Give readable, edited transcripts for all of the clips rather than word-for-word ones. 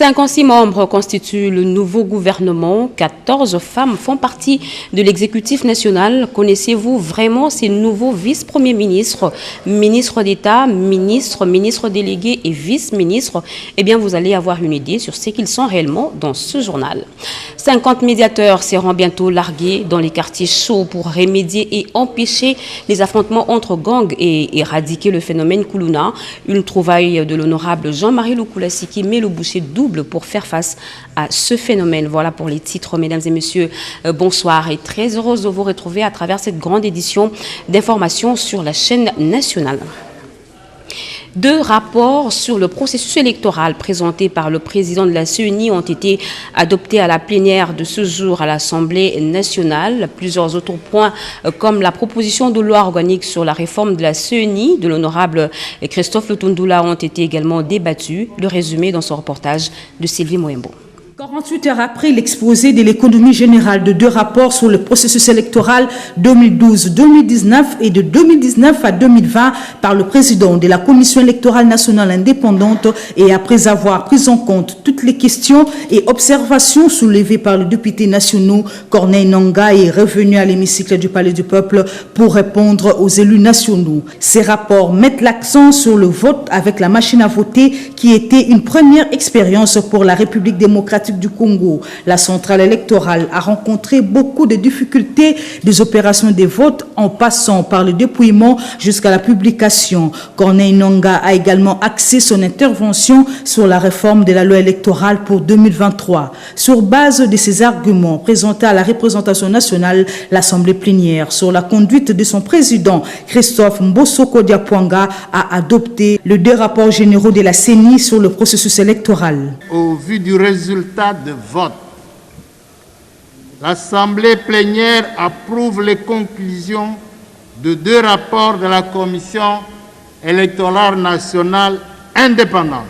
56 membres constituent le nouveau gouvernement. 14 femmes font partie de l'exécutif national. Connaissez-vous vraiment ces nouveaux vice-premiers ministres, ministres d'État, ministres délégués et vice-ministres? Eh bien, vous allez avoir une idée sur ce qu'ils sont réellement dans ce journal. 50 médiateurs seront bientôt largués dans les quartiers chauds pour remédier et empêcher les affrontements entre gangs et éradiquer le phénomène Koulouna. Une trouvaille de l'honorable Jean-Marie Loukoulasi qui met le boucher double pour faire face à ce phénomène. Voilà pour les titres, mesdames et messieurs. Bonsoir et très heureuse de vous retrouver à travers cette grande édition d'informations sur la chaîne nationale. 2 rapports sur le processus électoral présentés par le président de la CENI ont été adoptés à la plénière de ce jour à l'Assemblée nationale. Plusieurs autres points, comme la proposition de loi organique sur la réforme de la CENI de l'honorable Christophe Lutundula, ont été également débattus. Le résumé dans son reportage de Sylvie Moembo. 48 heures après l'exposé de l'économie générale de 2 rapports sur le processus électoral 2012-2019 et de 2019 à 2020 par le président de la Commission électorale nationale indépendante et après avoir pris en compte toutes les questions et observations soulevées par les députés nationaux, Corneille Nangaa est revenu à l'hémicycle du Palais du Peuple pour répondre aux élus nationaux. Ces rapports mettent l'accent sur le vote avec la machine à voter qui était une première expérience pour la République démocratique du Congo. La centrale électorale a rencontré beaucoup de difficultés des opérations des votes en passant par le dépouillement jusqu'à la publication. Corneille Nangaa a également axé son intervention sur la réforme de la loi électorale pour 2023. Sur base de ces arguments présentés à la représentation nationale, l'Assemblée plénière sur la conduite de son président Christophe Mbosoko Diapwanga a adopté les 2 rapports généraux de la CENI sur le processus électoral. Au vu du résultat de vote, l'Assemblée plénière approuve les conclusions de 2 rapports de la Commission électorale nationale indépendante.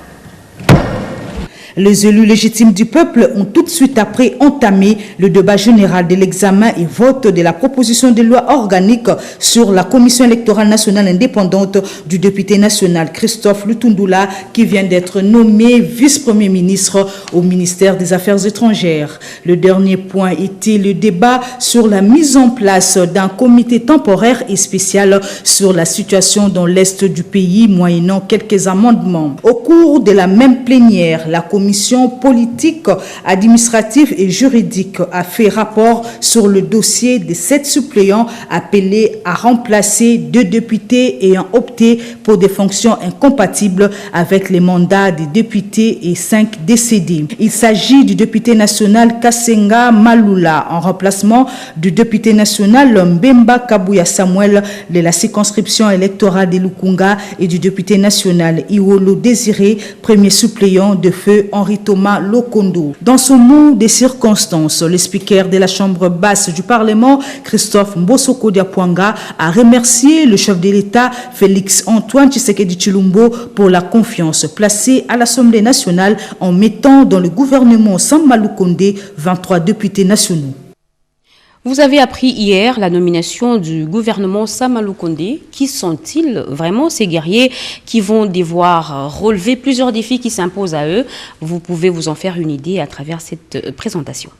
Les élus légitimes du peuple ont tout de suite après entamé le débat général de l'examen et vote de la proposition de loi organique sur la Commission électorale nationale indépendante du député national Christophe Lutundula qui vient d'être nommé vice-premier ministre au ministère des Affaires étrangères. Le dernier point était le débat sur la mise en place d'un comité temporaire et spécial sur la situation dans l'est du pays moyennant quelques amendements. Au cours de la même plénière, la commission politique, administrative et juridique a fait rapport sur le dossier des 7 suppléants appelés à remplacer 2 députés ayant opté pour des fonctions incompatibles avec les mandats des députés et 5 décédés. Il s'agit du député national Kassenga Malula en remplacement du député national Mbemba Kabuya Samuel de la circonscription électorale de Lukunga et du député national Iwolo Désiré, premier suppléant de feu Henri Thomas Lokondo. Dans ce mot des circonstances, le speaker de la Chambre basse du Parlement, Christophe Mbosoko Diapwanga, a remercié le chef de l'État, Félix Antoine Tshisekedi Tshilombo, pour la confiance placée à l'Assemblée nationale en mettant dans le gouvernement Samba Lukonde 23 députés nationaux. Vous avez appris hier la nomination du gouvernement Sama Lukonde. Qui sont-ils vraiment ces guerriers qui vont devoir relever plusieurs défis qui s'imposent à eux? Vous pouvez vous en faire une idée à travers cette présentation.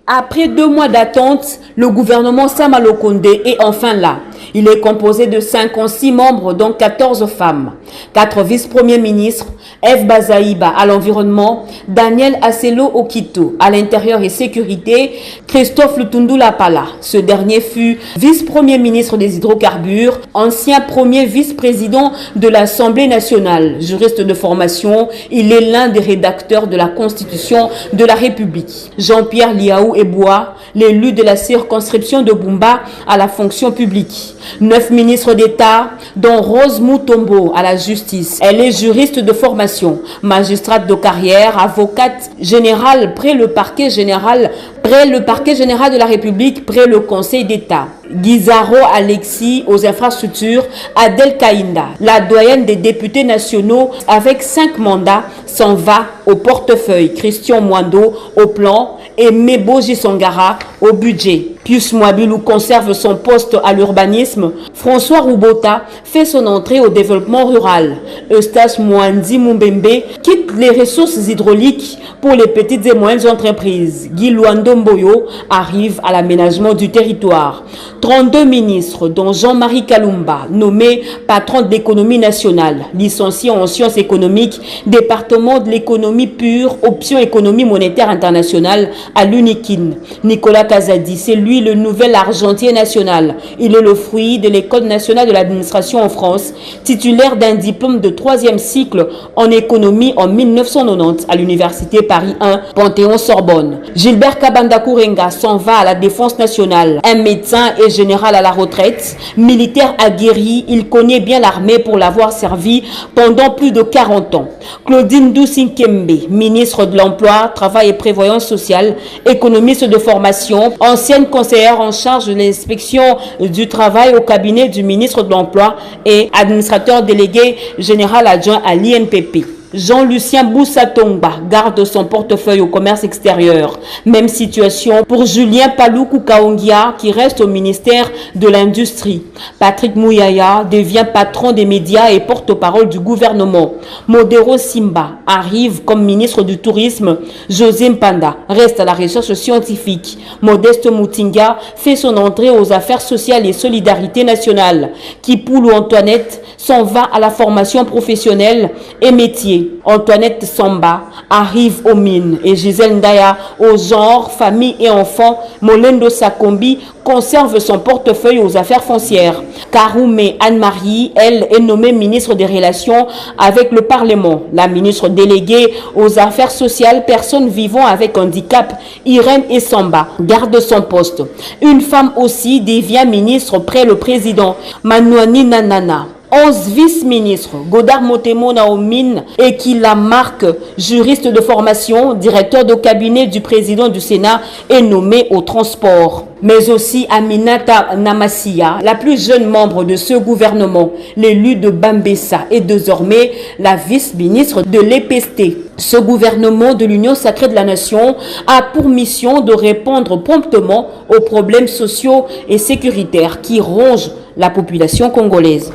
Après 2 mois d'attente, le gouvernement Sama Lukonde est enfin là. Il est composé de 56 membres, dont 14 femmes, 4 vice-premiers ministres, F. Bazaïba à l'environnement, Daniel Asselo Okito à l'intérieur et sécurité, Christophe Lutundula Pala. Ce dernier fut vice-premier ministre des hydrocarbures, ancien premier vice-président de l'Assemblée nationale. Juriste de formation, il est l'un des rédacteurs de la Constitution de la République. Jean-Pierre Liaou Eboua, l'élu de la circonscription de Bumba à la fonction publique. 9 ministres d'État, dont Rose Mutombo à la justice. Elle est juriste de formation, magistrate de carrière, avocate générale près le parquet général de la République, près le Conseil d'État. Guizaro Alexis aux infrastructures, Adel Kainda, la doyenne des députés nationaux avec 5 mandats, s'en va au portefeuille. Christian Mwando au plan et Mebo Jisongara au budget. Pius Mwabilou conserve son poste à l'urbanisme. François Roubota fait son entrée au développement rural. Eustache Mwandi Mumbembe quitte les ressources hydrauliques pour les petites et moyennes entreprises. Guy Luando Mboyo arrive à l'aménagement du territoire. 32 ministres, dont Jean-Marie Kalumba, nommé patron de l'économie nationale, licencié en sciences économiques, département de l'économie pure, option économie monétaire internationale à l'UNIKIN. Nicolas Kazadi, c'est lui le nouvel argentier national. Il est le fruit de l'École nationale de l'administration en France, titulaire d'un diplôme de 3e cycle en économie en 1990 à l'université Paris 1, Panthéon-Sorbonne. Gilbert Kabanda Kourenga s'en va à la défense nationale. Un médecin et général à la retraite, militaire aguerri, il connaît bien l'armée pour l'avoir servi pendant plus de 40 ans. Claudine Doussinkembe, ministre de l'Emploi, Travail et Prévoyance sociale, économiste de formation, ancienne conseillère en charge de l'inspection du travail au cabinet du ministre de l'Emploi et administrateur délégué général adjoint à l'INPP. Jean-Lucien Boussatomba garde son portefeuille au commerce extérieur. Même situation pour Julien Paloukou Kaongia qui reste au ministère de l'Industrie. Patrick Mouyaya devient patron des médias et porte-parole du gouvernement. Modero Simba arrive comme ministre du Tourisme. José Mpanda reste à la recherche scientifique. Modeste Moutinga fait son entrée aux affaires sociales et solidarité nationale. Kipoulou Antoinette s'en va à la formation professionnelle et métier. Antoinette Samba arrive aux mines et Gisèle Ndaya au genre, famille et enfants. Molendo Sakombi conserve son portefeuille aux affaires foncières. Karoumé Anne-Marie, elle, est nommée ministre des Relations avec le Parlement. La ministre déléguée aux affaires sociales, personnes vivant avec handicap, Irène Essamba, garde son poste. Une femme aussi devient ministre près le président, Manouani Nanana. 11 vice-ministres, Godard Motemo Naomine et qui la marque, juriste de formation, directeur de cabinet du président du Sénat, est nommé au transport. Mais aussi Aminata Namasia, la plus jeune membre de ce gouvernement, l'élu de Bambessa, est désormais la vice-ministre de l'EPST. Ce gouvernement de l'Union sacrée de la Nation a pour mission de répondre promptement aux problèmes sociaux et sécuritaires qui rongent la population congolaise.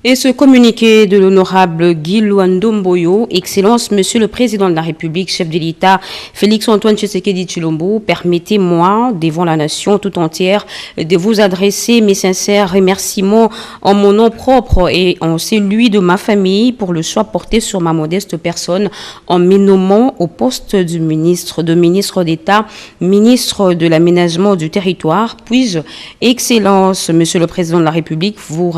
Et ce communiqué de l'honorable Guy Luando Mboyo, Excellence, Monsieur le Président de la République, chef de l'État, Félix-Antoine Tshisekedi Tshilombo, permettez-moi, devant la nation tout entière, de vous adresser mes sincères remerciements en mon nom propre et en celui de ma famille pour le choix porté sur ma modeste personne en me nommant au poste du ministre d'État, ministre de l'aménagement du territoire. Puis-je, Excellence, Monsieur le Président de la République, vous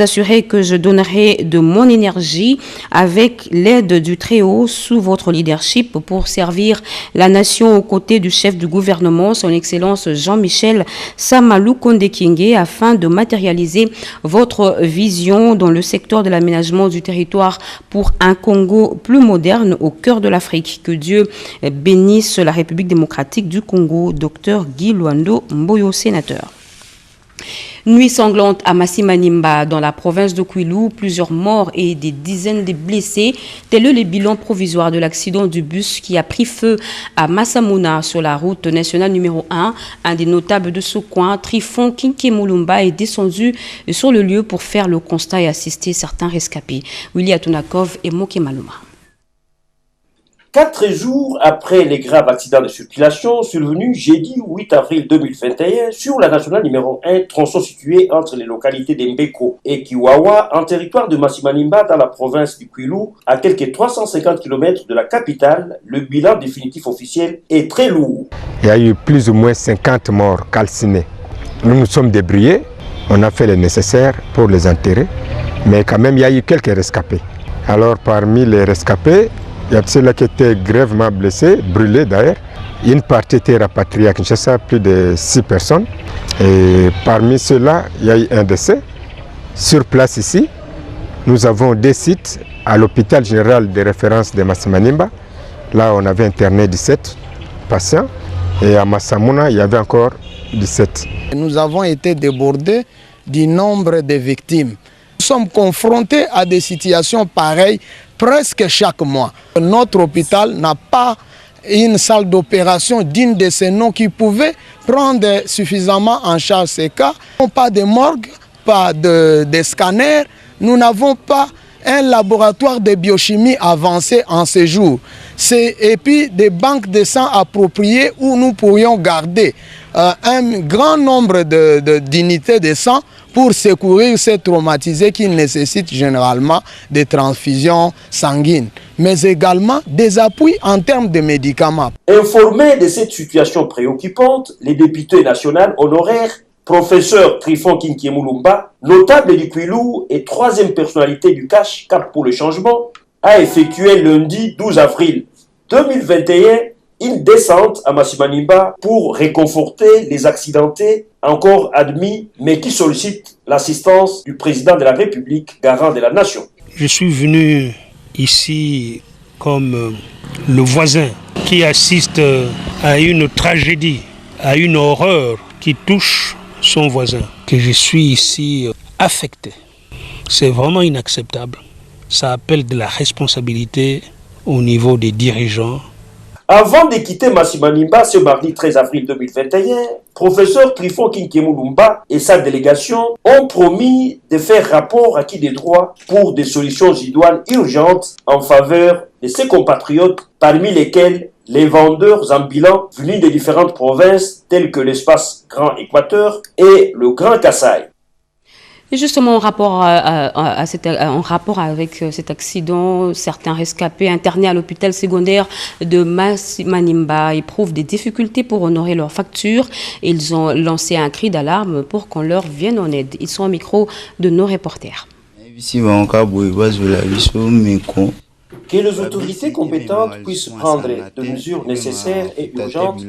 assurer que je donnerai de mon énergie avec l'aide du Très-Haut sous votre leadership pour servir la nation aux côtés du chef du gouvernement, son Excellence Jean-Michel Samalou Konde Kyenge, afin de matérialiser votre vision dans le secteur de l'aménagement du territoire pour un Congo plus moderne au cœur de l'Afrique. Que Dieu bénisse la République démocratique du Congo. Dr Guy Luando Mboyo, sénateur. Nuit sanglante à Massimanimba, dans la province de Kwilu, plusieurs morts et des dizaines de blessés. Tel est le bilan provisoire de l'accident du bus qui a pris feu à Massamouna sur la route nationale numéro 1. Un des notables de ce coin, Trifon Kinkemulumba, est descendu sur le lieu pour faire le constat et assister certains rescapés. Willy Atunakov et Moke Maluma. 4 jours après les graves accidents de circulation survenus jeudi 8 avril 2021 sur la nationale numéro 1, tronçon situé entre les localités d'Embeko et Kiwawa, en territoire de Massimanimba dans la province du Kwilu, à quelques 350 km de la capitale, le bilan définitif officiel est très lourd. Il y a eu plus ou moins 50 morts calcinés. Nous nous sommes débrouillés, on a fait le nécessaire pour les enterrer, mais quand même il y a eu quelques rescapés. Alors parmi les rescapés, il y a ceux-là qui étaient grièvement blessés, brûlés d'ailleurs. Une partie était rapatriée à Kinshasa, plus de 6 personnes. Et parmi ceux-là, il y a eu un décès. Sur place ici, nous avons 2 sites à l'hôpital général de référence de Massimanimba. Là, on avait interné 17 patients. Et à Massamouna, il y avait encore 17. Nous avons été débordés du nombre de victimes. Nous sommes confrontés à des situations pareilles presque chaque mois. Notre hôpital n'a pas une salle d'opération digne de ce nom qui pouvait prendre suffisamment en charge ces cas. Nous n'avons pas de morgue, pas de scanner, nous n'avons pas un laboratoire de biochimie avancé en ce jour. Et puis des banques de sang appropriées où nous pourrions garder un grand nombre d'unités de sang pour secourir ces traumatisés qui nécessitent généralement des transfusions sanguines, mais également des appuis en termes de médicaments. Informés de cette situation préoccupante, les députés nationaux honoraires, professeur Trifon Kinkiemulumba, notable du Kwilu et troisième personnalité du CACH, Cap pour le changement, a effectué lundi 12 avril 2021 une descente à Masimanimba pour réconforter les accidentés encore admis, mais qui sollicitent l'assistance du président de la République, garant de la nation. Je suis venu ici comme le voisin qui assiste à une tragédie, à une horreur qui touche son voisin, que je suis ici affecté. C'est vraiment inacceptable. Ça appelle de la responsabilité au niveau des dirigeants. Avant de quitter Masimanimba ce mardi 13 avril 2021, professeur Trifon Kinkiemulumba et sa délégation ont promis de faire rapport acquis des droits pour des solutions idoines urgentes en faveur de ses compatriotes, parmi lesquels les vendeurs ambulants venus de différentes provinces telles que l'espace Grand Équateur et le Grand Kasaï. Et justement, en rapport avec cet accident, certains rescapés internés à l'hôpital secondaire de Masimanimba éprouvent des difficultés pour honorer leurs factures. Ils ont lancé un cri d'alarme pour qu'on leur vienne en aide. Ils sont au micro de nos reporters. Que les autorités compétentes puissent prendre des mesures nécessaires et urgentes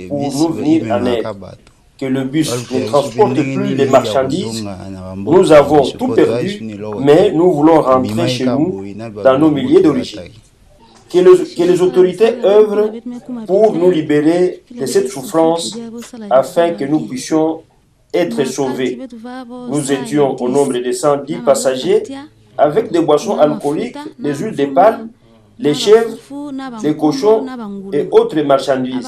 pour nous venir en aide. Que le bus ne transporte plus les marchandises. Nous avons tout perdu, mais nous voulons rentrer chez nous dans nos milieux d'origine. Que les autorités œuvrent pour nous libérer de cette souffrance afin que nous puissions être sauvés. Nous étions au nombre de 110 passagers avec des boissons alcooliques, des huiles de palme, les chèvres, les cochons et autres marchandises.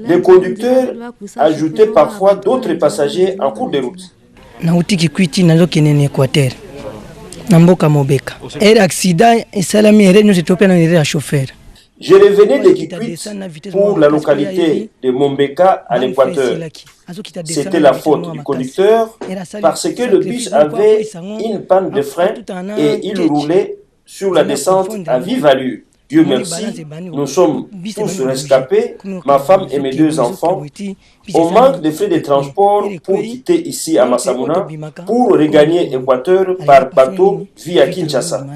Les conducteurs ajoutaient parfois d'autres passagers en cours de route. Je revenais de Kikwit pour la localité de Mombeka à l'Équateur. C'était la faute du conducteur parce que le bus avait une panne de frein et il roulait sur la descente à vive allure. Dieu merci, nous sommes tous rescapés, ma femme et mes 2 enfants. On manque de frais de transport pour quitter ici à Massamuna pour regagner l'Équateur par bateau via Kinshasa.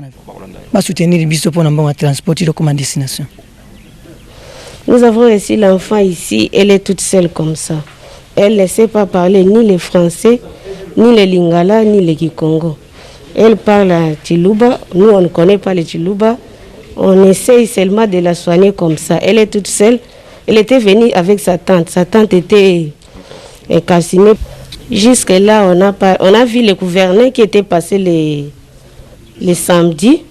Nous avons ici l'enfant ici, elle est toute seule comme ça. Elle ne sait pas parler ni le français, ni le lingala, ni le kikongo. Elle parle à Chiluba, nous on ne connaît pas le Chiluba. On essaye seulement de la soigner comme ça. Elle est toute seule. Elle était venue avec sa tante. Sa tante était calcinée. Jusque-là, on a vu le gouverneur qui était passé les samedis.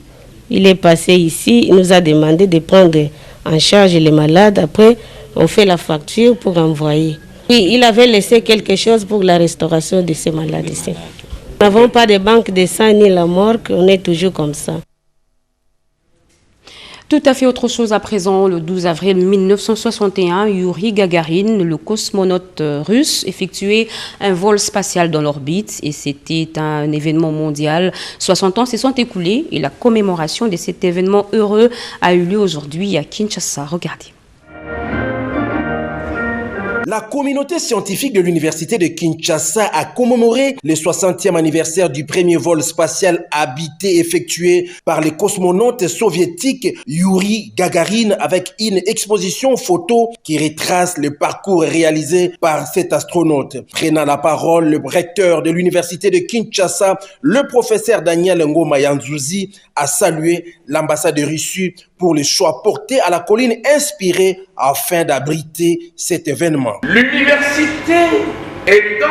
Il est passé ici. Il nous a demandé de prendre en charge les malades. Après, on fait la facture pour envoyer. Et il avait laissé quelque chose pour la restauration de ces malades ici. Nous n'avons pas de banque de sang ni la morgue. On est toujours comme ça. Tout à fait autre chose à présent. Le 12 avril 1961, Yuri Gagarin, le cosmonaute russe, effectuait un vol spatial dans l'orbite et c'était un événement mondial. 60 ans se sont écoulés et la commémoration de cet événement heureux a eu lieu aujourd'hui à Kinshasa. Regardez. La communauté scientifique de l'université de Kinshasa a commémoré le 60e anniversaire du premier vol spatial habité effectué par les cosmonautes soviétiques Yuri Gagarin avec une exposition photo qui retrace le parcours réalisé par cet astronaute. Prenant la parole, le recteur de l'université de Kinshasa, le professeur Daniel Ngoma Yanzuzi, a salué l'ambassade de Russie pour le choix porté à la colline inspirée afin d'abriter cet événement. L'université Étant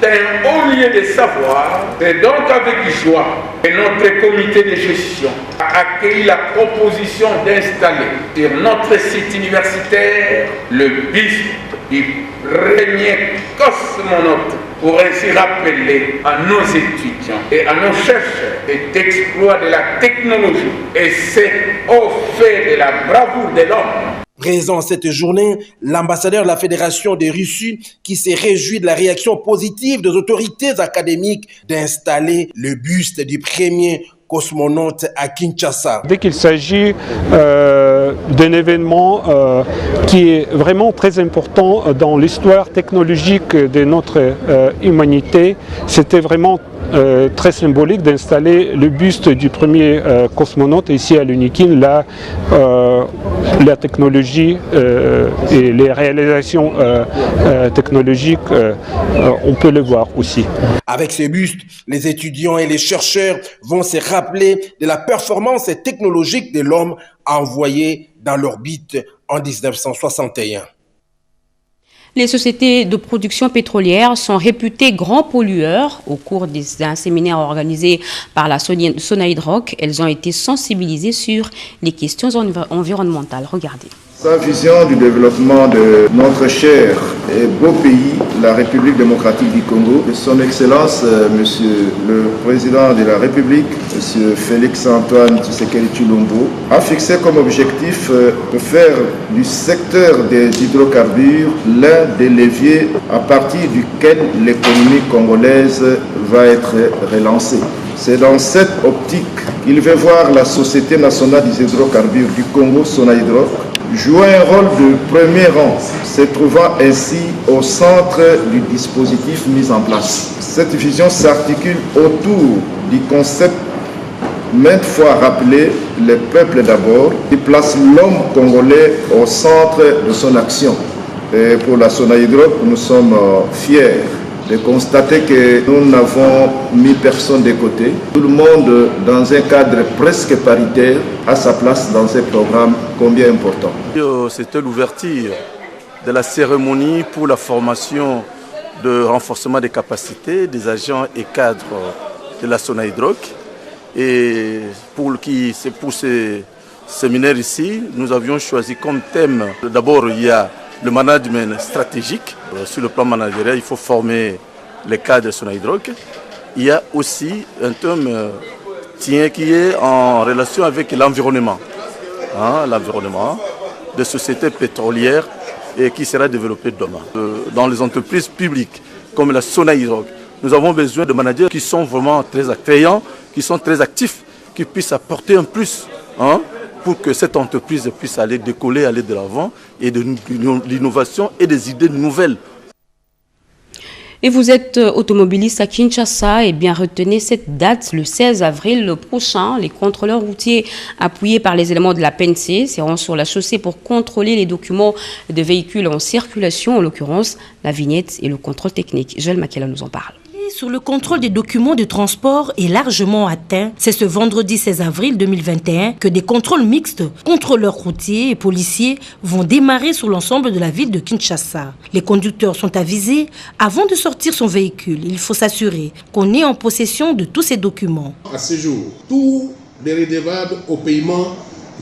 un haut lieu de savoir, c'est donc avec joie que notre comité de gestion a accueilli la proposition d'installer sur notre site universitaire le buste du premier cosmonaute pour ainsi rappeler à nos étudiants et à nos chercheurs les exploits de la technologie et c'est au fait de la bravoure de l'homme. Présent à cette journée, l'ambassadeur de la Fédération des Russes qui s'est réjoui de la réaction positive des autorités académiques d'installer le buste du premier cosmonaute à Kinshasa. Dès qu'il s'agit d'un événement qui est vraiment très important dans l'histoire technologique de notre humanité, c'était vraiment très symbolique d'installer le buste du premier cosmonaute ici à l'UNIKIN. Là, la technologie et les réalisations technologiques, on peut le voir aussi. Avec ce buste, les étudiants et les chercheurs vont se rappeler de la performance technologique de l'homme envoyé dans l'orbite en 1961. Les sociétés de production pétrolière sont réputées grands pollueurs. Au cours d'un séminaire organisé par la Sonaïdroc, elles ont été sensibilisées sur les questions environnementales. Regardez. Sa vision du développement de notre cher et beau pays, la République démocratique du Congo, de son Excellence, Monsieur le Président de la République, Monsieur Félix-Antoine Tshisekedi Tshilombo, a fixé comme objectif de faire du secteur des hydrocarbures l'un des leviers à partir duquel l'économie congolaise va être relancée. C'est dans cette optique qu'il veut voir la Société nationale des hydrocarbures du Congo, Sonaïdroc, jouer un rôle de premier rang, se trouvant ainsi au centre du dispositif mis en place. Cette vision s'articule autour du concept maintes fois rappelé, le peuple d'abord, qui place l'homme congolais au centre de son action. Et pour la Sonaïdroc, nous sommes fiers de constater que nous n'avons mis personne de côté. Tout le monde, dans un cadre presque paritaire, a sa place dans ce programme combien important. C'était l'ouverture de la cérémonie pour la formation de renforcement des capacités des agents et cadres de la Sonaïdroc. Et pour ce séminaire ici, nous avions choisi comme thème, d'abord il y a le management stratégique. Sur le plan managérial, il faut former les cadres de Sonaïdroc. Il y a aussi un thème qui est en relation avec l'environnement. L'environnement des sociétés pétrolières et qui sera développé demain. Dans les entreprises publiques comme la Sonaïdroc, nous avons besoin de managers qui sont vraiment très attrayants, qui sont très actifs, qui puissent apporter un plus pour que cette entreprise puisse aller décoller, aller de l'avant et de l'innovation et des idées nouvelles. Et vous êtes automobiliste à Kinshasa, et bien retenez cette date, le 16 avril prochain. Les contrôleurs routiers appuyés par les éléments de la PNC seront sur la chaussée pour contrôler les documents de véhicules en circulation, en l'occurrence la vignette et le contrôle technique. Joël Makela nous en parle. Sur le contrôle des documents de transport est largement atteint. C'est ce vendredi 16 avril 2021 que des contrôles mixtes, contrôleurs routiers et policiers vont démarrer sur l'ensemble de la ville de Kinshasa. Les conducteurs sont avisés avant de sortir son véhicule. Il faut s'assurer qu'on est en possession de tous ces documents. À ce jour, tous les redevables au paiement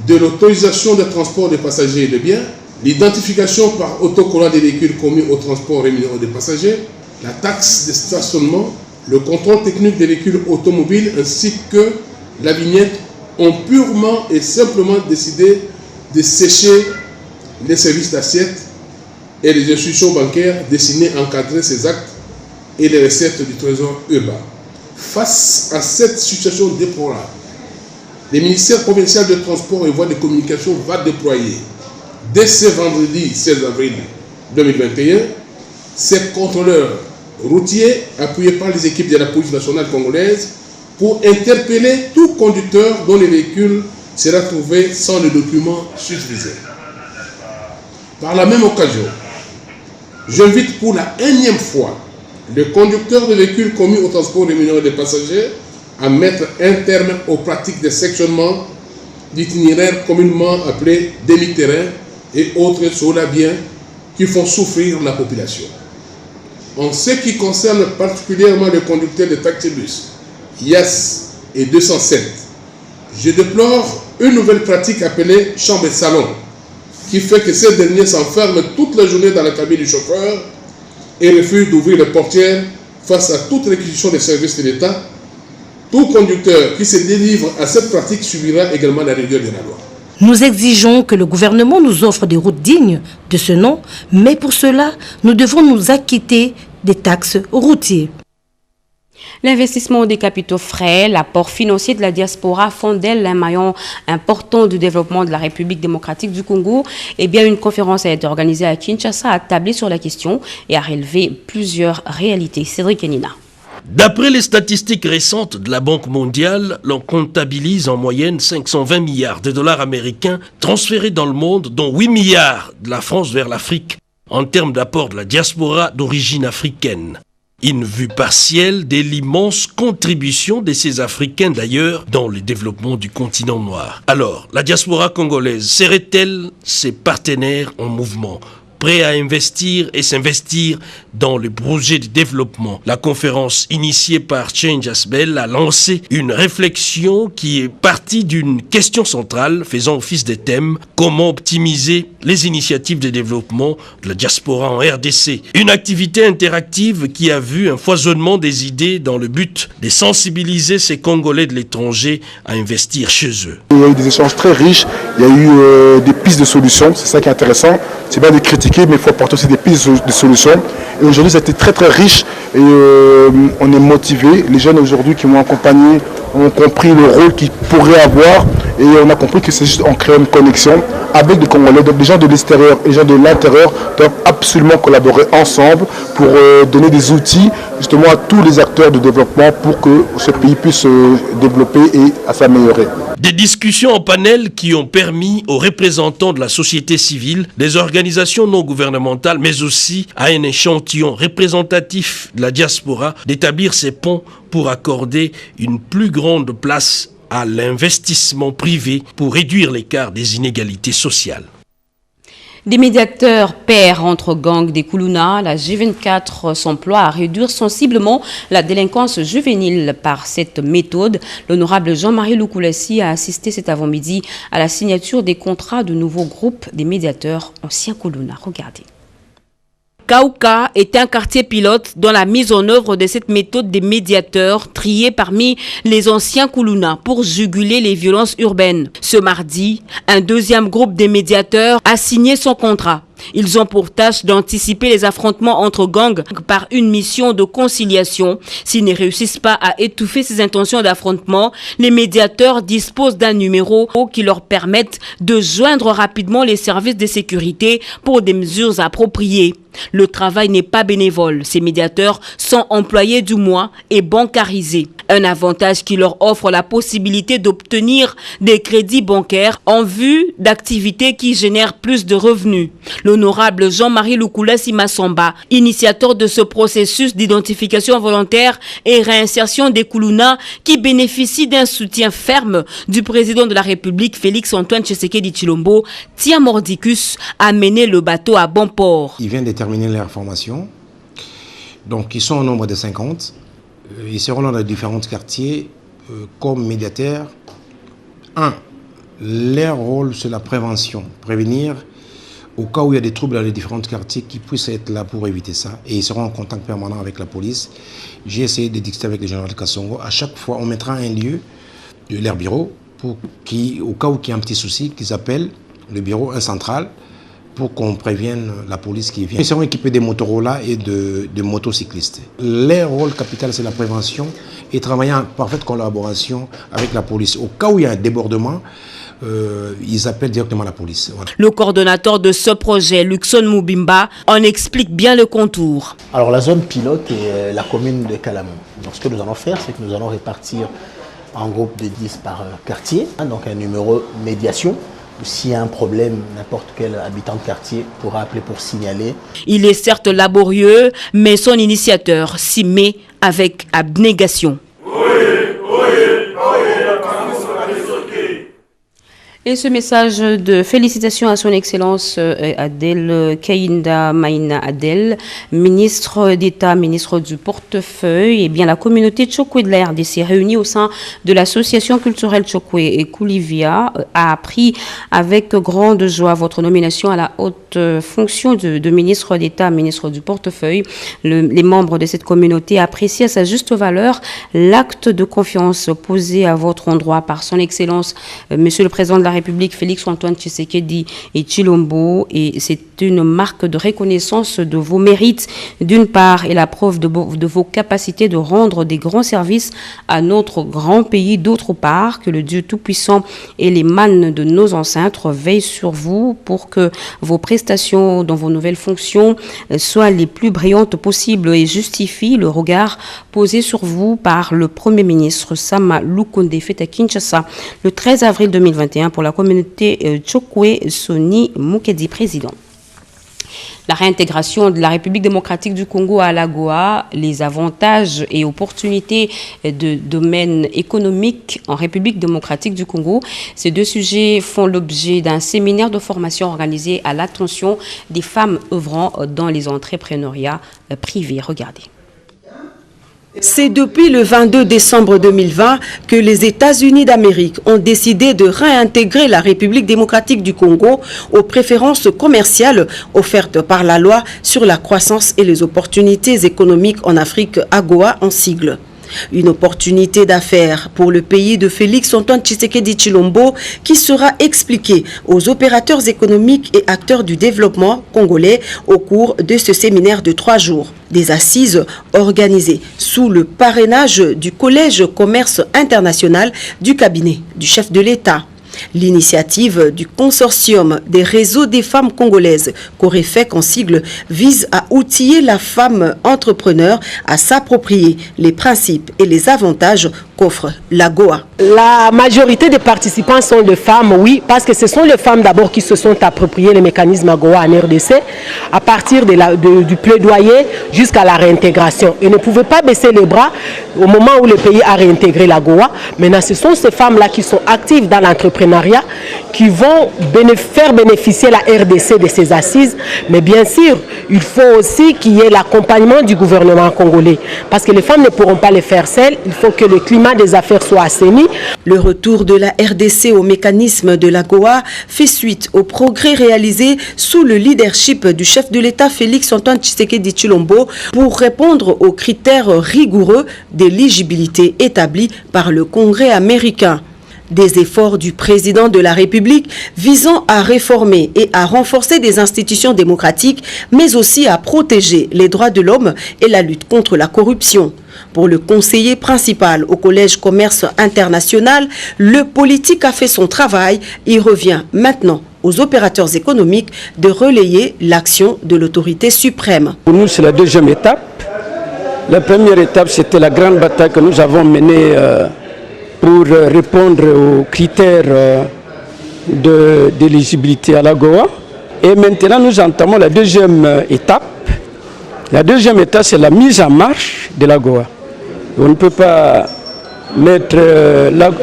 de l'autorisation de transport de passagers et de biens, l'identification par autocollant des véhicules commis au transport rémunéré des passagers, la taxe de stationnement, le contrôle technique des véhicules automobiles ainsi que la vignette ont purement et simplement décidé de sécher les services d'assiette et les institutions bancaires destinées à encadrer ces actes et les recettes du trésor urbain. Face à cette situation déplorable, le ministère provincial de transport et voies de communication va déployer dès ce vendredi 16 avril 2021 ces contrôleurs routiers appuyés par les équipes de la police nationale congolaise pour interpeller tout conducteur dont le véhicule sera trouvé sans le document susvisé. Par la même occasion, j'invite pour la énième fois les conducteurs de véhicules commis au transport rémunéré des passagers à mettre un terme aux pratiques de sectionnement d'itinéraires communément appelés demi-terrain et autres sola biens qui font souffrir la population. En ce qui concerne particulièrement les conducteurs de taxibus, IAS et 207, je déplore une nouvelle pratique appelée chambre-salon, qui fait que ces derniers s'enferment toute la journée dans la cabine du chauffeur et refusent d'ouvrir les portières face à toute réquisition des services de l'État. Tout conducteur qui se délivre à cette pratique subira également la rigueur de la loi. Nous exigeons que le gouvernement nous offre des routes dignes de ce nom, mais pour cela, nous devons nous acquitter des taxes routières. L'investissement des capitaux frais, l'apport financier de la diaspora font d'elle un maillon important du développement de la République démocratique du Congo. Eh bien, une conférence a été organisée à Kinshasa, a tablé sur la question et a relevé plusieurs réalités. Cédric Enina. D'après les statistiques récentes de la Banque mondiale, l'on comptabilise en moyenne 520 milliards de dollars américains transférés dans le monde, dont 8 milliards de la France vers l'Afrique, en termes d'apport de la diaspora d'origine africaine. Une vue partielle de l'immense contribution de ces Africains d'ailleurs dans le développement du continent noir. Alors, la diaspora congolaise serait-elle ses partenaires en mouvement, prêts à investir et s'investir dans le projet de développement? La conférence initiée par Change Asbel a lancé une réflexion qui est partie d'une question centrale faisant office de thème: comment optimiser les initiatives de développement de la diaspora en RDC. Une activité interactive qui a vu un foisonnement des idées dans le but de sensibiliser ces Congolais de l'étranger à investir chez eux. Il y a eu des échanges très riches, il y a eu des pistes de solutions, c'est ça qui est intéressant. C'est bien de critiquer, mais il faut apporter aussi des pistes de solutions. Et aujourd'hui, ça a été très très riche et on est motivés. Les jeunes aujourd'hui qui m'ont accompagné ont compris le rôle qu'ils pourraient avoir et on a compris que c'est juste en créant une connexion avec des Congolais. Donc les gens de l'extérieur et les gens de l'intérieur doivent absolument collaborer ensemble pour donner des outils justement à tous les acteurs de développement pour que ce pays puisse se développer et s'améliorer. Des discussions en panel qui ont permis aux représentants de la société civile, des organisations non gouvernementales, mais aussi à un échantillon représentatif de la diaspora d'établir ces ponts pour accorder une plus grande place à l'investissement privé pour réduire l'écart des inégalités sociales. Des médiateurs pairs entre gangs des Koulouna, la G24 s'emploie à réduire sensiblement la délinquance juvénile par cette méthode. L'honorable Jean-Marie Loukoulessi a assisté cet avant-midi à la signature des contrats de nouveaux groupes des médiateurs anciens Koulouna. Regardez. Kaouka est un quartier pilote dans la mise en œuvre de cette méthode des médiateurs triés parmi les anciens Koulouna pour juguler les violences urbaines. Ce mardi, un deuxième groupe des médiateurs a signé son contrat. Ils ont pour tâche d'anticiper les affrontements entre gangs par une mission de conciliation. S'ils ne réussissent pas à étouffer ces intentions d'affrontement, les médiateurs disposent d'un numéro qui leur permette de joindre rapidement les services de sécurité pour des mesures appropriées. Le travail n'est pas bénévole. Ces médiateurs sont employés du mois et bancarisés. Un avantage qui leur offre la possibilité d'obtenir des crédits bancaires en vue d'activités qui génèrent plus de revenus. L'honorable Jean-Marie Loukoulessi Massamba, initiateur de ce processus d'identification volontaire et réinsertion des Koulouna qui bénéficie d'un soutien ferme du président de la République Félix-Antoine Tshisekedi Tshilombo, tient mordicus à mener le bateau à bon port. Il vient de terminer leur formation. Donc ils sont au nombre de 50. Ils seront dans les différents quartiers comme médiateurs. Leur rôle, c'est la prévention. Prévenir au cas où il y a des troubles dans les différents quartiers qui puissent être là pour éviter ça. Et ils seront en contact permanent avec la police. J'ai essayé de discuter avec le général Kassongo. À chaque fois, on mettra un lieu de leur bureau pour au cas où il y a un petit souci, qu'ils appellent le bureau, un central, pour qu'on prévienne la police qui vient. Ils seront équipés des Motorola et de motocyclistes. Leur rôle capital, c'est la prévention et travailler en parfaite collaboration avec la police. Au cas où il y a un débordement, ils appellent directement la police. Voilà. Le coordonnateur de ce projet, Luxon Moubimba, en explique bien le contour. Alors la zone pilote est la commune de Kalamou. Donc ce que nous allons faire, c'est que nous allons répartir en groupe de 10 par quartier, donc un numéro médiation. S'il y a un problème, n'importe quel habitant de quartier pourra appeler pour signaler. Il est certes laborieux, mais son initiateur s'y met avec abnégation. Et ce message de félicitations à son Excellence Adel Kainda Maïna Adel, ministre d'État, ministre du portefeuille, et bien la communauté Tchokwe de la RDC réunie au sein de l'association culturelle Tchokwe et Koulivia a appris avec grande joie votre nomination à la haute fonction de ministre d'État, ministre du portefeuille. Les membres de cette communauté apprécient à sa juste valeur l'acte de confiance posé à votre endroit par son Excellence, Monsieur le Président de la République Félix-Antoine Tshisekedi et Tshilombo, et c'est une marque de reconnaissance de vos mérites d'une part et la preuve de vos capacités de rendre des grands services à notre grand pays d'autre part. Que le Dieu Tout-Puissant et les mânes de nos ancêtres veillent sur vous pour que vos prestations dans vos nouvelles fonctions soient les plus brillantes possibles et justifient le regard posé sur vous par le Premier ministre Sama Lukonde fait à Kinshasa le 13 avril 2021 pour la communauté Tchokwe Soni Mukedi, président. La réintégration de la République démocratique du Congo à l'AGOA, les avantages et opportunités de domaine économique en République démocratique du Congo. Ces deux sujets font l'objet d'un séminaire de formation organisé à l'attention des femmes œuvrant dans les entrepreneuriats privés. Regardez. C'est depuis le 22 décembre 2020 que les États-Unis d'Amérique ont décidé de réintégrer la République démocratique du Congo aux préférences commerciales offertes par la loi sur la croissance et les opportunités économiques en Afrique, AGOA en sigle. Une opportunité d'affaires pour le pays de Félix-Antoine Tshisekedi Tshilombo qui sera expliquée aux opérateurs économiques et acteurs du développement congolais au cours de ce séminaire de 3 jours. Des assises organisées sous le parrainage du Collège Commerce International du cabinet du chef de l'État. L'initiative du consortium des réseaux des femmes congolaises, COREFEC en sigle, vise à outiller la femme entrepreneur à s'approprier les principes et les avantages qu'offre l'AGOA. La majorité des participants sont des femmes, oui, parce que ce sont les femmes d'abord qui se sont appropriées les mécanismes AGOA en RDC à partir du plaidoyer jusqu'à la réintégration. Et ne pouvaient pas baisser les bras au moment où le pays a réintégré l'AGOA. Maintenant, ce sont ces femmes-là qui sont actives dans l'entrepreneuriat qui vont faire bénéficier la RDC de ces assises. Mais bien sûr, il faut aussi qu'il y ait l'accompagnement du gouvernement congolais. Parce que les femmes ne pourront pas les faire seules. Il faut que le climat des affaires soit assaini. Le retour de la RDC au mécanisme de l'AGOA fait suite aux progrès réalisés sous le leadership du chef de l'État Félix-Antoine Tshisekedi Tshilombo pour répondre aux critères rigoureux d'éligibilité établis par le Congrès américain. Des efforts du président de la République visant à réformer et à renforcer des institutions démocratiques, mais aussi à protéger les droits de l'homme et la lutte contre la corruption. Pour le conseiller principal au Collège Commerce International, le politique a fait son travail. Il revient maintenant aux opérateurs économiques de relayer l'action de l'autorité suprême. Pour nous, c'est la deuxième étape. La première étape, c'était la grande bataille que nous avons menée pour répondre aux critères d'éligibilité à l'AGOA. Et maintenant, nous entamons la deuxième étape. La deuxième étape, c'est la mise en marche de l'AGOA. On ne peut pas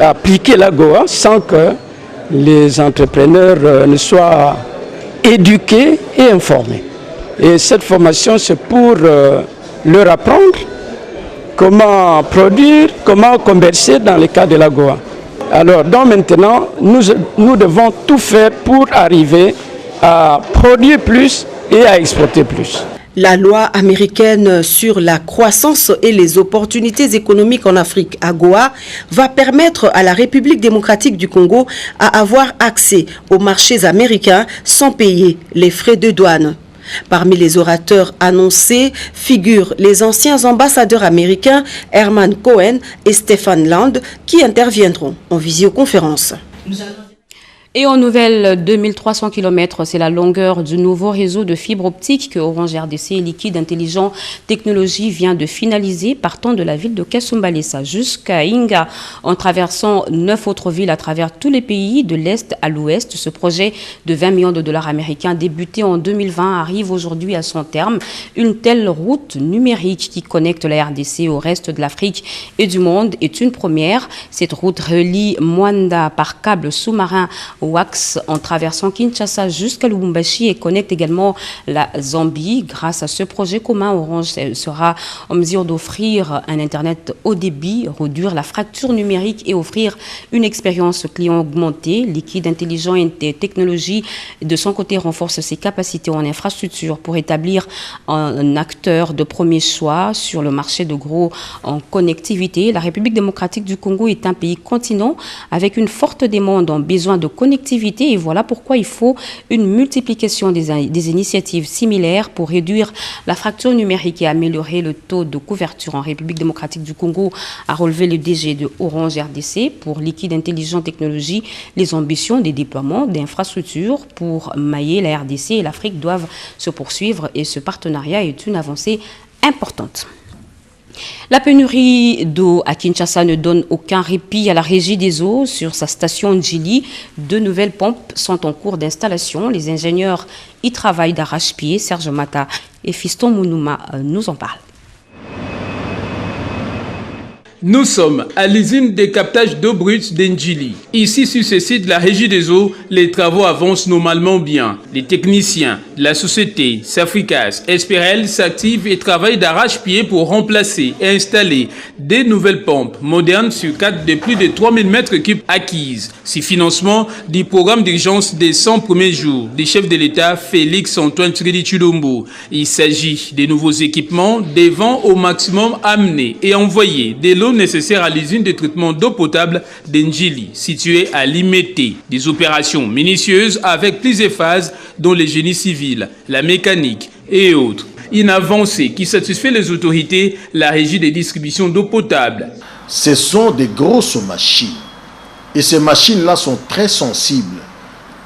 appliquer l'AGOA sans que les entrepreneurs ne soient éduqués et informés. Et cette formation, c'est pour leur apprendre comment produire, comment commercer dans le cas de l'AGOA. Alors, donc maintenant, nous devons tout faire pour arriver à produire plus et à exporter plus. La loi américaine sur la croissance et les opportunités économiques en Afrique, AGOA, va permettre à la République démocratique du Congo à avoir accès aux marchés américains sans payer les frais de douane. Parmi les orateurs annoncés figurent les anciens ambassadeurs américains Herman Cohen et Stephen Land qui interviendront en visioconférence. Et en nouvelle, 2300 km, c'est la longueur du nouveau réseau de fibre optique que Orange RDC Liquide Intelligent Technologies vient de finaliser, partant de la ville de Kasumbalesa jusqu'à Inga, en traversant 9 autres villes à travers tous les pays de l'Est à l'Ouest. Ce projet de 20 millions de dollars américains débuté en 2020 arrive aujourd'hui à son terme. Une telle route numérique qui connecte la RDC au reste de l'Afrique et du monde est une première. Cette route relie Mwanda par câble sous-marin WAX en traversant Kinshasa jusqu'à Lubumbashi et connecte également la Zambie. Grâce à ce projet commun, Orange sera en mesure d'offrir un Internet haut débit, réduire la fracture numérique et offrir une expérience client augmentée. Liquide Intelligent et Technologies, de son côté, renforce ses capacités en infrastructure pour établir un acteur de premier choix sur le marché de gros en connectivité. La République démocratique du Congo est un pays continent avec une forte demande en besoin de connectivité et voilà pourquoi il faut une multiplication des initiatives similaires pour réduire la fracture numérique et améliorer le taux de couverture en République démocratique du Congo, a relevé le DG de Orange RDC. Pour Liquide Intelligent Technologies, les ambitions des déploiements d'infrastructures pour mailler la RDC et l'Afrique doivent se poursuivre et ce partenariat est une avancée importante. La pénurie d'eau à Kinshasa ne donne aucun répit à la régie des eaux. Sur sa station Ndjili, 2 nouvelles pompes sont en cours d'installation. Les ingénieurs y travaillent d'arrache-pied. Serge Mata et Fiston Mounouma nous en parlent. Nous sommes à l'usine de captage d'eau brute d'Ndjili. Ici, sur ce site de la Régie des eaux, les travaux avancent normalement bien. Les techniciens de la société Safricas Esperel s'activent et travaillent d'arrache-pied pour remplacer et installer des nouvelles pompes modernes sur 4 de plus de 3000 m3 acquises. Ce financement du programme d'urgence des 100 premiers jours du chef de l'État Félix Antoine Tshisekedi Tshilombo. Il s'agit des nouveaux équipements devant au maximum amener et envoyer de l'eau nécessaire à l'usine de traitement d'eau potable d'Ndjili, située à Limete. Des opérations minutieuses avec plusieurs phases dont le génie civil, la mécanique et autres. Une avancée qui satisfait les autorités, la régie des distributions d'eau potable. Ce sont des grosses machines et ces machines-là sont très sensibles.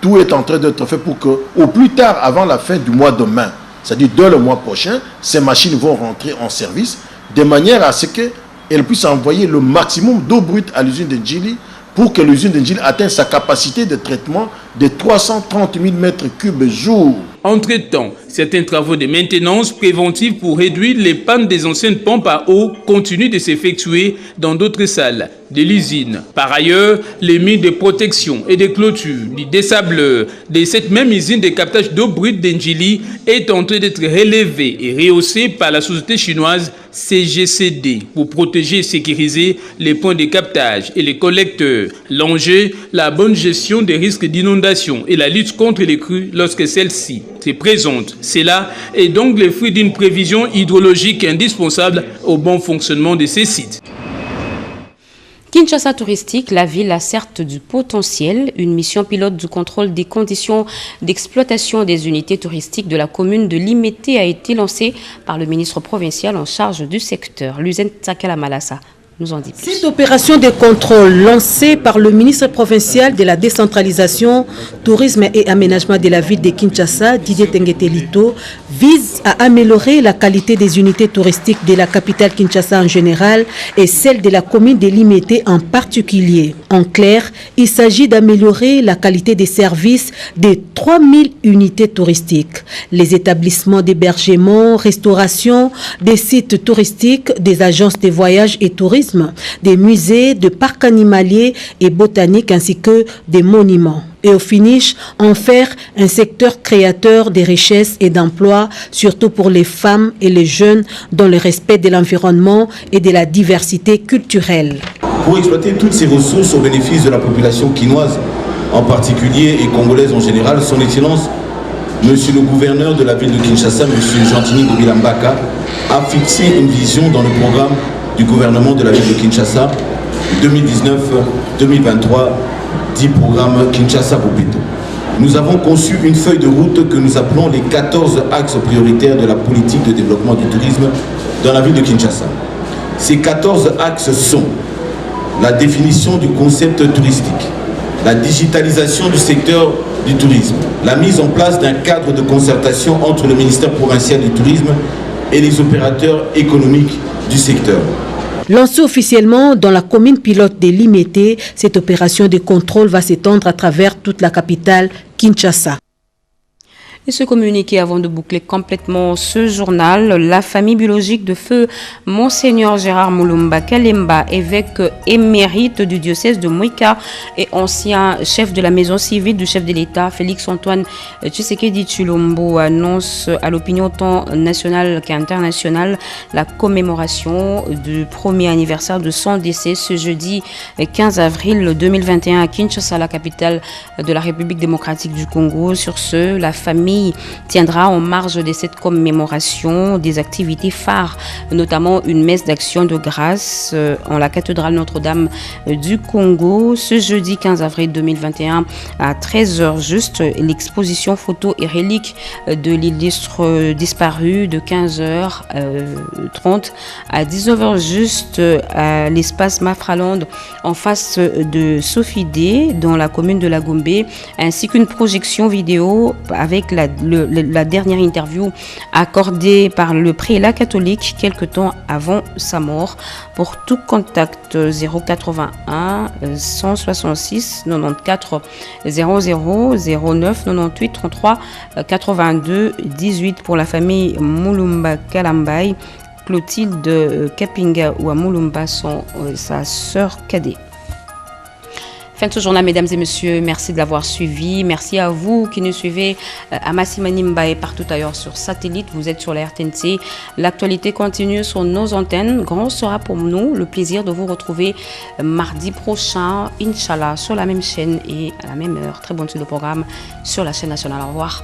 Tout est en train d'être fait pour que, au plus tard, avant la fin du mois de mai, c'est-à-dire dès le mois prochain, ces machines vont rentrer en service de manière à ce que elle puisse envoyer le maximum d'eau brute à l'usine de Ndjili pour que l'usine de Ndjili atteigne sa capacité de traitement de 330 000 m3 jour. Entre-temps, certains travaux de maintenance préventive pour réduire les pannes des anciennes pompes à eau continuent de s'effectuer dans d'autres salles de l'usine. Par ailleurs, les mines de protection et de clôture du dessableur de cette même usine de captage d'eau brute d'Ndjili est en train d'être relevée et rehaussée par la société chinoise CGCD pour protéger et sécuriser les points de captage et les collecteurs. L'enjeu, la bonne gestion des risques d'inondation et la lutte contre les crues lorsque celles-ci se présentent. Cela est donc le fruit d'une prévision hydrologique indispensable au bon fonctionnement de ces sites. Kinshasa touristique, la ville a certes du potentiel. Une mission pilote du contrôle des conditions d'exploitation des unités touristiques de la commune de Limete a été lancée par le ministre provincial en charge du secteur, Luzen Tsakala Malassa. Nous en dit plus. Cette opération de contrôle lancée par le ministre provincial de la décentralisation, tourisme et aménagement de la ville de Kinshasa, Didier Tengetelito, vise à améliorer la qualité des unités touristiques de la capitale Kinshasa en général et celle de la commune de Limete en particulier. En clair, il s'agit d'améliorer la qualité des services des 3000 unités touristiques. Les établissements d'hébergement, restauration, des sites touristiques, des agences de voyage et tourisme, des musées, des parcs animaliers et botaniques ainsi que des monuments. Et au finish, en faire un secteur créateur de richesses et d'emplois, surtout pour les femmes et les jeunes, dans le respect de l'environnement et de la diversité culturelle. Pour exploiter toutes ces ressources au bénéfice de la population quinoise, en particulier et congolaise en général, son Excellence, Monsieur le gouverneur de la ville de Kinshasa, Monsieur Gentini Gobilambaka, a fixé une vision dans le programme du gouvernement de la ville de Kinshasa 2019-2023, dit programme Kinshasa Bopeto. Nous avons conçu une feuille de route que nous appelons les 14 axes prioritaires de la politique de développement du tourisme dans la ville de Kinshasa. Ces 14 axes sont la définition du concept touristique, la digitalisation du secteur du tourisme, la mise en place d'un cadre de concertation entre le ministère provincial du tourisme et les opérateurs économiques du secteur. Lancée officiellement dans la commune pilote de Limete, cette opération de contrôle va s'étendre à travers toute la capitale Kinshasa. Et ce communiqué, avant de boucler complètement ce journal, la famille biologique de feu Monseigneur Gérard Mulumba Kalemba, évêque émérite du diocèse de Mouika et ancien chef de la maison civile du chef de l'État, Félix-Antoine Tshisekedi Tshilombo, annonce à l'opinion tant nationale qu'internationale la commémoration du premier anniversaire de son décès ce jeudi 15 avril 2021 à Kinshasa, la capitale de la République démocratique du Congo. Sur ce, la famille tiendra en marge de cette commémoration des activités phares, notamment une messe d'action de grâce en la cathédrale Notre-Dame du Congo ce jeudi 15 avril 2021 à 13h juste. L'exposition photo et reliques de l'illustre disparu de 15h30 à 19h juste à l'espace Mafraland en face de Sophie D dans la commune de la Gombe, ainsi qu'une projection vidéo avec la dernière interview accordée par le prélat catholique quelque temps avant sa mort. Pour tout contact 081 166 94 00 09 98 33 82 18 pour la famille Mulumba Kalambay. Clotilde Kapinga ou à Mulumba sont sa sœur cadet. Fin de ce journal, mesdames et messieurs, merci de l'avoir suivi. Merci à vous qui nous suivez à Massimanimba et partout ailleurs sur satellite. Vous êtes sur la RTNC. L'actualité continue sur nos antennes. Grand sera pour nous le plaisir de vous retrouver mardi prochain, Inch'Allah, sur la même chaîne et à la même heure. Très bonne suite de programme sur la chaîne nationale. Au revoir.